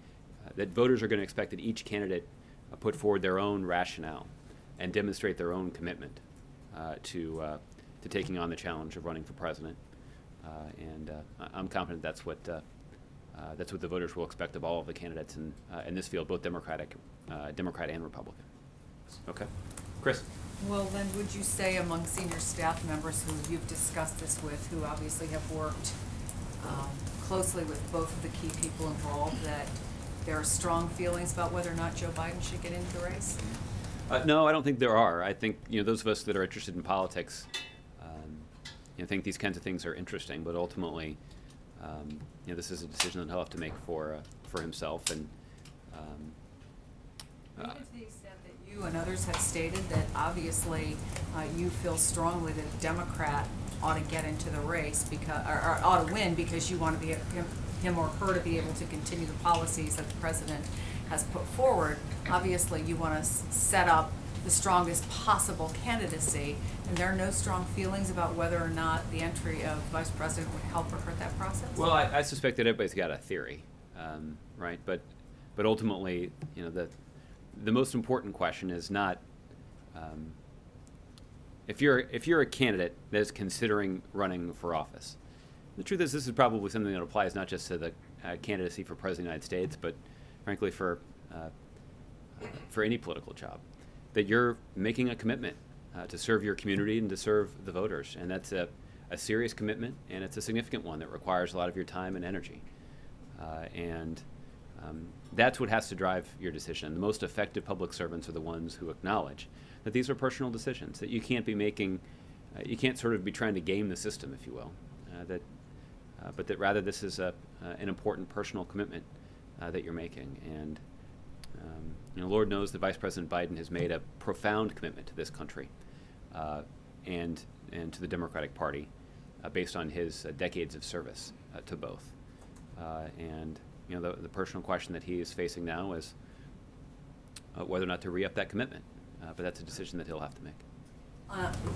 that voters are going to expect that each candidate put forward their own rationale and demonstrate their own commitment to taking on the challenge of running for president. And I'm confident that's what the voters will expect of all of the candidates in this field, both Democrat and Republican. Okay, Chris. Well, then, would you say among senior staff members who you've discussed this with, who obviously have worked closely with both of the key people involved, that there are strong feelings about whether or not Joe Biden should get into the race? No, I don't think there are. I think those of us that are interested in politics, think these kinds of things are interesting. But ultimately, this is a decision that he'll have to make for himself. And even to the extent that you and others have stated that obviously you feel strongly that a Democrat ought to get into the race because, or ought to win because you want to be him or her to be able to continue the policies that the president has put forward. Obviously, you want to set up the strongest possible candidacy, and there are no strong feelings about whether or not the entry of vice president would help or hurt that process? Well, I suspect that everybody's got a theory, right? But ultimately, the most important question is not if you're a candidate that is considering running for office. The truth is, this is probably something that applies not just to the candidacy for president of the United States, but frankly for any political job. That you're making a commitment to serve your community and to serve the voters, and that's a serious commitment, and it's a significant one that requires a lot of your time and energy. And that's what has to drive your decision. The most effective public servants are the ones who acknowledge that these are personal decisions, that you can't be making, you can't sort of be trying to game the system, if you will, but that rather this is an important personal commitment that you're making. And Lord knows that Vice President Biden has made a profound commitment to this country and to the Democratic Party based on his decades of service to both. And the personal question that he is facing now is whether or not to re-up that commitment. But that's a decision that he'll have to make.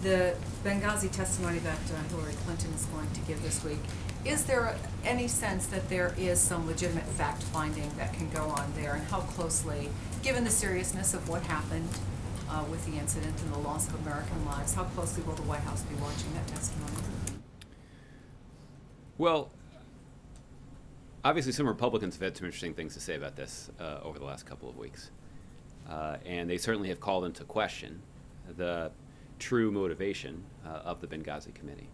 The Benghazi testimony that Hillary Clinton is going to give this week, is there any sense that there is some legitimate fact-finding that can go on there, and how closely, given the seriousness of what happened with the incident and the loss of American lives, how closely will the White House be watching that testimony? Well, obviously some Republicans have had some interesting things to say about this over the last couple of weeks. And they certainly have called into question the true motivation of the Benghazi Committee.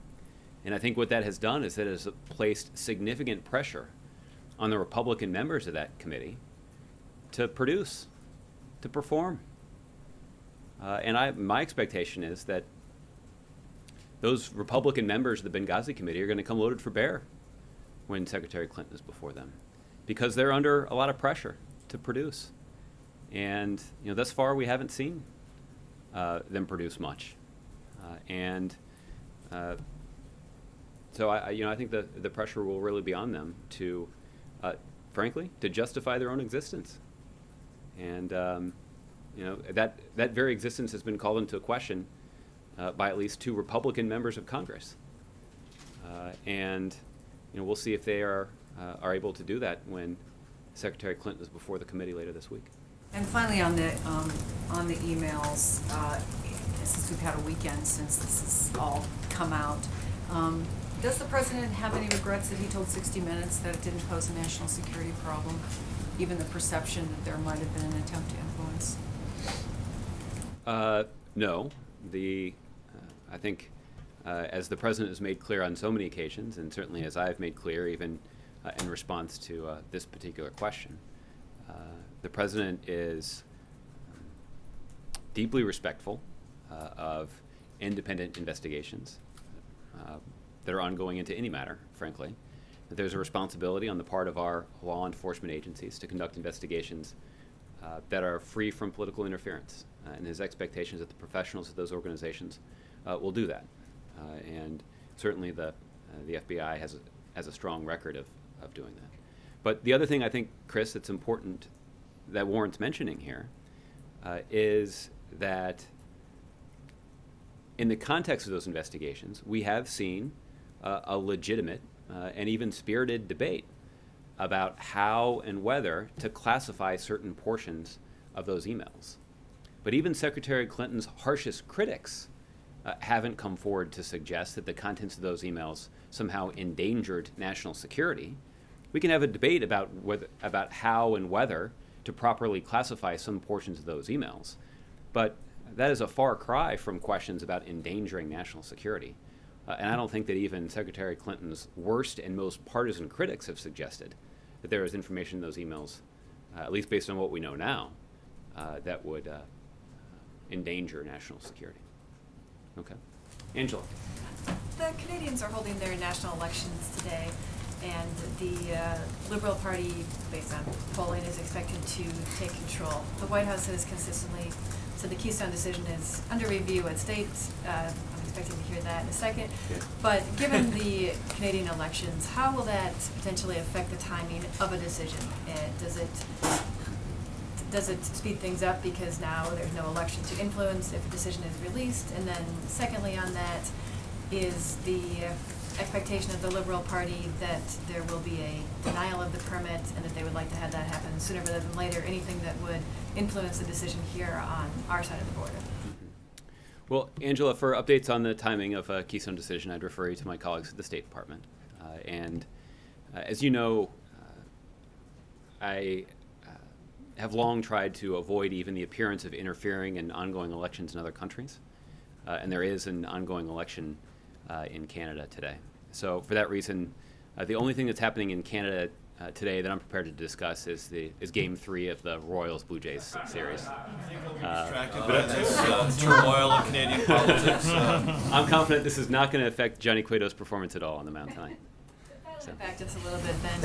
And I think what that has done is that it has placed significant pressure on the Republican members of that committee to produce, to perform. And my expectation is that those Republican members of the Benghazi Committee are going to come loaded for bear when Secretary Clinton is before them, because they're under a lot of pressure to produce. And thus far we haven't seen them produce much. So I think the pressure will really be on them to, frankly, to justify their own existence. And that very existence has been called into question by at least 2 Republican members of Congress. And we'll see if they are able to do that when Secretary Clinton is before the committee later this week. And finally, on the emails, since we've had a weekend since this has all come out, does the president have any regrets that he told 60 Minutes that it didn't pose a national security problem, even the perception that there might have been an attempt to influence? No. I think, as the president has made clear on so many occasions, and certainly as I've made clear even in response to this particular question, the president is deeply respectful of independent investigations that are ongoing into any matter, frankly. That there's a responsibility on the part of our law enforcement agencies to conduct investigations that are free from political interference. And his expectations that the professionals of those organizations will do that. And certainly the FBI has a strong record of doing that. But the other thing I think, Chris, that's important that warrants mentioning here is that in the context of those investigations, we have seen a legitimate and even spirited debate about how and whether to classify certain portions of those emails. But even Secretary Clinton's harshest critics haven't come forward to suggest that the contents of those emails somehow endangered national security. We can have a debate about how and whether to properly classify some portions of those emails, but that is a far cry from questions about endangering national security. And I don't think that even Secretary Clinton's worst and most partisan critics have suggested that there is information in those emails, at least based on what we know now, that would endanger national security. Okay. Angela. The Canadians are holding their national elections today, and the Liberal Party, based on polling, is expected to take control. The White House has consistently said the Keystone decision is under review at states. I'm expecting to hear that in a second. Yeah. But given the Canadian elections, how will that potentially affect the timing of a decision? Does it speed things up because now there's no election to influence if a decision is released? And then secondly on that, is the expectation of the Liberal Party that there will be a denial of the permit and that they would like to have that happen sooner rather than later, anything that would influence the decision here on our side of the border? Well, Angela, for updates on the timing of a Keystone decision, I'd refer you to my colleagues at the State Department. As you know, I have long tried to avoid even the appearance of interfering in ongoing elections in other countries. And there is an ongoing election in Canada today. So for that reason, the only thing that's happening in Canada today that I'm prepared to discuss is Game 3 of the Royals Blue Jays series. Distracted by this turmoil in Canadian politics. I'm confident this is not going to affect Johnny Cueto's performance at all on the mound tonight. So. Back just a little bit then.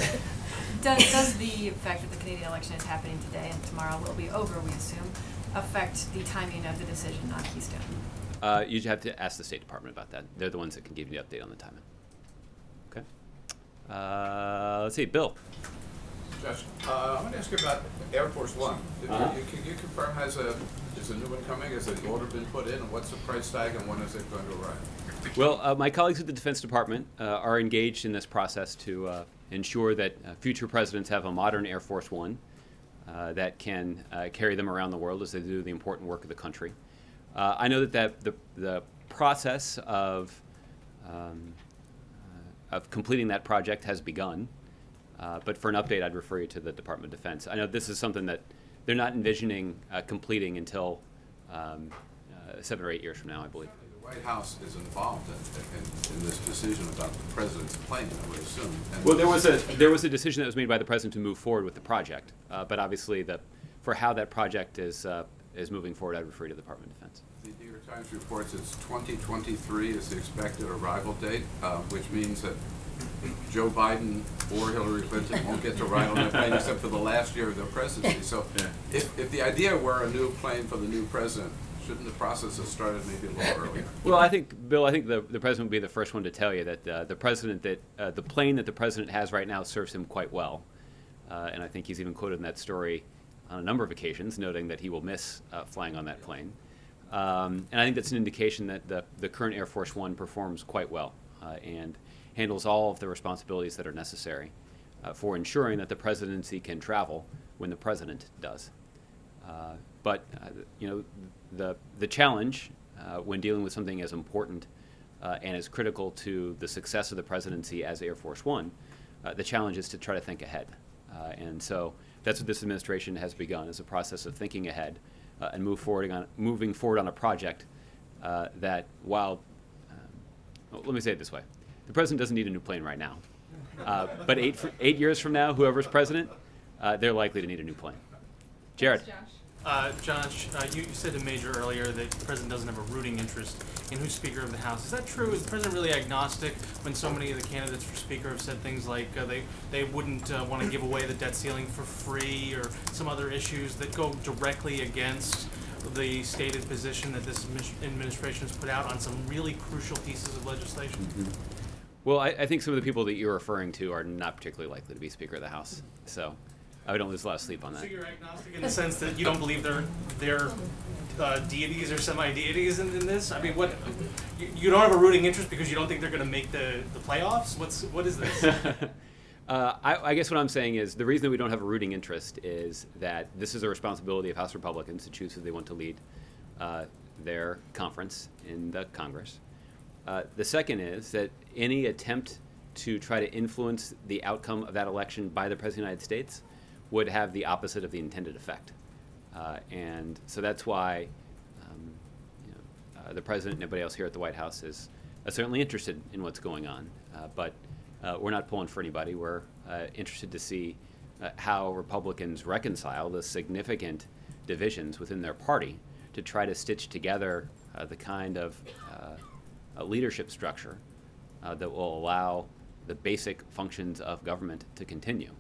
Does the fact that the Canadian election is happening today and tomorrow will be over, we assume, affect the timing of the decision on Keystone? You have to ask the State Department about that. They're the ones that can give you the update on the timing. Okay. Let's see, Bill. Josh, I want to ask you about Air Force One. Uh-huh. Can you confirm is a new one coming? Has the order been put in? And what's the price tag and when is it going to arrive? Well, my colleagues at the Defense Department are engaged in this process to ensure that future presidents have a modern Air Force One that can carry them around the world as they do the important work of the country. I know that the process of completing that project has begun, but for an update, I'd refer you to the Department of Defense. I know this is something that they're not envisioning completing until 7 or 8 years from now, I believe. The White House is involved in this decision about the president's plane, I would assume. And Well, there was a decision that was made by the president to move forward with the project, but obviously for how that project is moving forward, I'd refer you to the Department of Defense. The New York Times reports it's 2023 is the expected arrival date, which means that Joe Biden or Hillary Clinton won't get to ride on that plane except for the last year of their presidency. So if the idea were a new plane for the new president, shouldn't the process have started maybe a little earlier? Well, I think, Bill, the president would be the first one to tell you that the plane that the president has right now serves him quite well. And I think he's even quoted in that story on a number of occasions, noting that he will miss flying on that plane. And I think that's an indication that the current Air Force One performs quite well and handles all of the responsibilities that are necessary for ensuring that the presidency can travel when the president does. But the challenge when dealing with something as important and as critical to the success of the presidency as Air Force One, the challenge is to try to think ahead. And so that's what this administration has begun, is a process of thinking ahead and moving forward on a project that while, let me say it this way, the president doesn't need a new plane right now. But 8 years from now, whoever's president, they're likely to need a new plane. Jared. Josh, you said to Major earlier that the president doesn't have a rooting interest in who's Speaker of the House. Is that true? Is the president really agnostic when so many of the candidates for Speaker have said things like they wouldn't want to give away the debt ceiling for free, or some other issues that go directly against the stated position that this administration has put out on some really crucial pieces of legislation? Mm-hmm. Well, I think some of the people that you're referring to are not particularly likely to be Speaker of the House. So I don't lose a lot of sleep on that. So you're agnostic in the sense that you don't believe they're deities or semi-deities in this? I mean, what you don't have a rooting interest because you don't think they're going to make the playoffs? What is this? I guess what I'm saying is the reason that we don't have a rooting interest is that this is a responsibility of House Republicans to choose who they want to lead their conference in the Congress. The second is that any attempt to try to influence the outcome of that election by the President of the United States would have the opposite of the intended effect. And so that's why the President and everybody else here at the White House is certainly interested in what's going on. But we're not pulling for anybody. We're interested to see how Republicans reconcile the significant divisions within their party to try to stitch together the kind of leadership structure that will allow the basic functions of government to continue.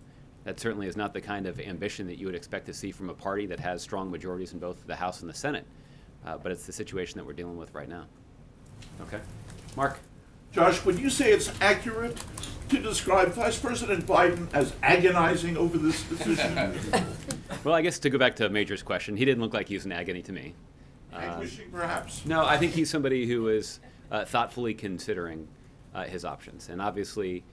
That certainly is not the kind of ambition that you would expect to see from a party that has strong majorities in both the House and the Senate, but it's the situation that we're dealing with right now. Okay. Mark. Josh, would you say it's accurate to describe Vice President Biden as agonizing over this decision? Well, I guess to go back to Major's question, he didn't look like he was in agony to me. Anguishing, perhaps? No, I think he's somebody who is thoughtfully considering his options. And obviously,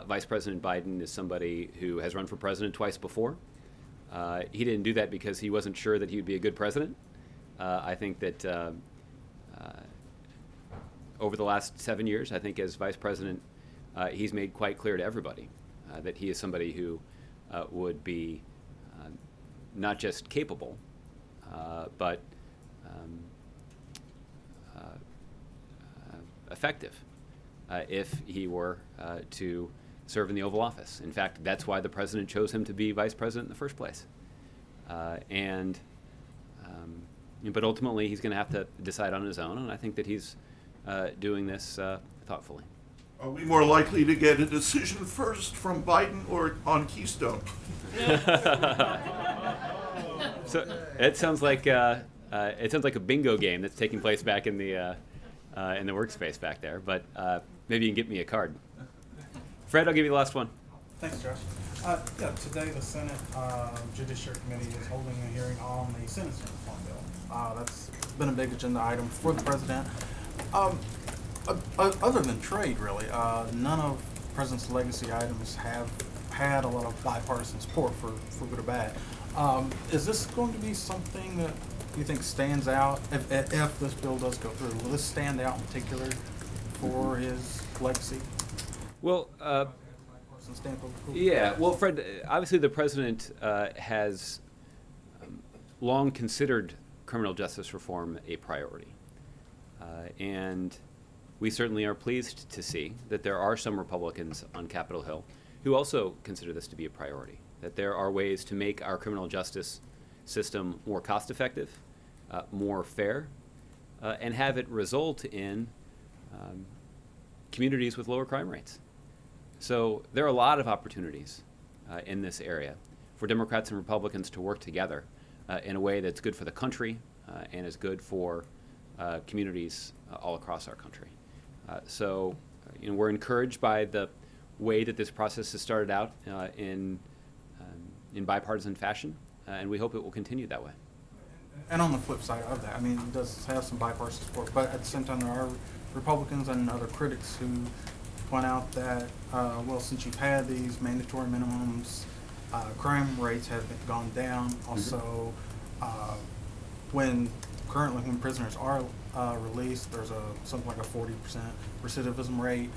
Vice President Biden is somebody who has run for president twice before. He didn't do that because he wasn't sure that he would be a good president. I think that over the last 7 years, I think as vice president, he's made quite clear to everybody that he is somebody who would be not just capable, but effective if he were to serve in the Oval Office. In fact, that's why the president chose him to be vice president in the first place. But ultimately, he's going to have to decide on his own, and I think that he's doing this thoughtfully. Are we more likely to get a decision first from Biden or on Keystone? So it sounds like a bingo game that's taking place back in the workspace back there. But maybe you can get me a card. Fred, I'll give you the last one. Thanks, Josh. Today the Senate Judiciary Committee is holding a hearing on the sentencing reform bill. That's been a big agenda item for the president. Other than trade, really, none of the president's legacy items have had a lot of bipartisan support, for good or bad. Is this going to be something that you think stands out if this bill does go through? Will this stand out in particular for his legacy? Well, yeah. Well, Fred, obviously the president has long considered criminal justice reform a priority, and we certainly are pleased to see that there are some Republicans on Capitol Hill who also consider this to be a priority, that there are ways to make our criminal justice system more cost-effective, more fair, and have it result in communities with lower crime rates. So there are a lot of opportunities in this area for Democrats and Republicans to work together in a way that's good for the country and is good for communities all across our country. So we're encouraged by the way that this process has started out in bipartisan fashion, and we hope it will continue that way. And on the flip side of that, I mean, it does have some bipartisan support, but at the same time, there are Republicans and other critics who point out that, since you've had these mandatory minimums, crime rates have gone down. Also, when prisoners are released, there's something like a 40% recidivism rate.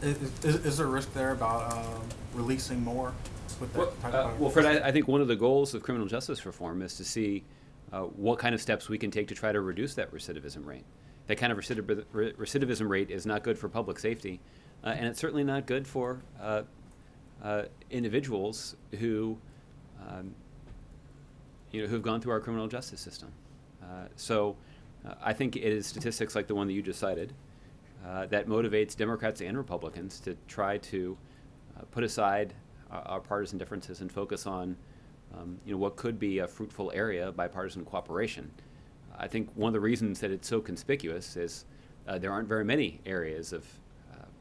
Is there a risk there about releasing more with that type of well, Fred, I think one of the goals of criminal justice reform is to see what kind of steps we can take to try to reduce that recidivism rate. That kind of recidivism rate is not good for public safety, and it's certainly not good for individuals who who've gone through our criminal justice system. So I think it is statistics like the one that you just cited that motivates Democrats and Republicans to try to put aside our partisan differences and focus on what could be a fruitful area of bipartisan cooperation. I think one of the reasons that it's so conspicuous is there aren't very many areas of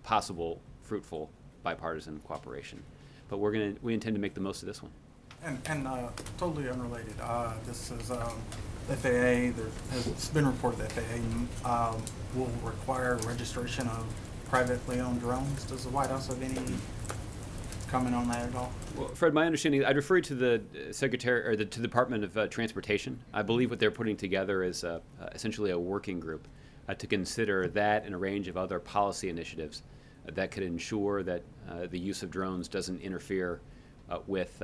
possible fruitful bipartisan cooperation, but we intend to make the most of this one. And totally unrelated, this is FAA. It's been reported that FAA will require registration of privately owned drones. Does the White House have any comment on that at all? Well, Fred, my understanding, I'd refer you to the Secretary or to the Department of Transportation. I believe what they're putting together is essentially a working group to consider that and a range of other policy initiatives that could ensure that the use of drones doesn't interfere with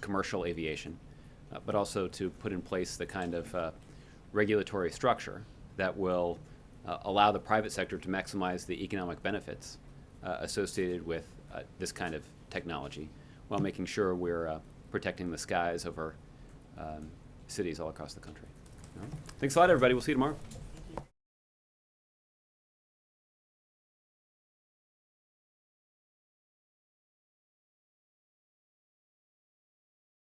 commercial aviation, but also to put in place the kind of regulatory structure that will allow the private sector to maximize the economic benefits associated with this kind of technology, while making sure we're protecting the skies over cities all across the country. All right. Thanks a lot, everybody. We'll see you tomorrow.